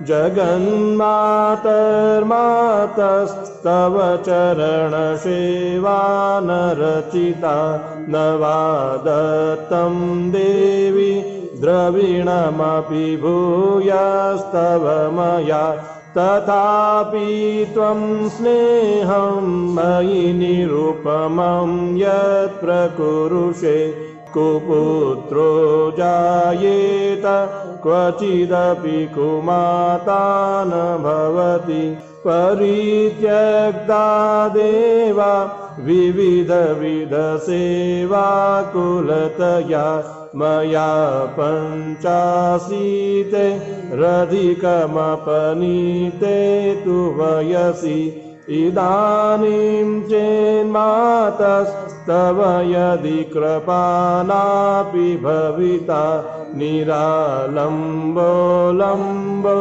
जगन्मातर्मातस्तव चरणसेवा न रचिता न वा दत्तं देवि द्रविणमपि भूयस्तव मया तथापि त्वं स्नेहं मयि निरुपमं यत् प्रकुरुषे कुपुत्रो जायेत क्वचिदपि कुमाता न भवति परित्यक्ता देवा विविधविधसेवा कुलतया मया पञ्चाशीते रधिकमपनीते तु वयसि इदानीं चेन्मातस्तव यदि कृपानापि भविता निरालम्बो लम्बो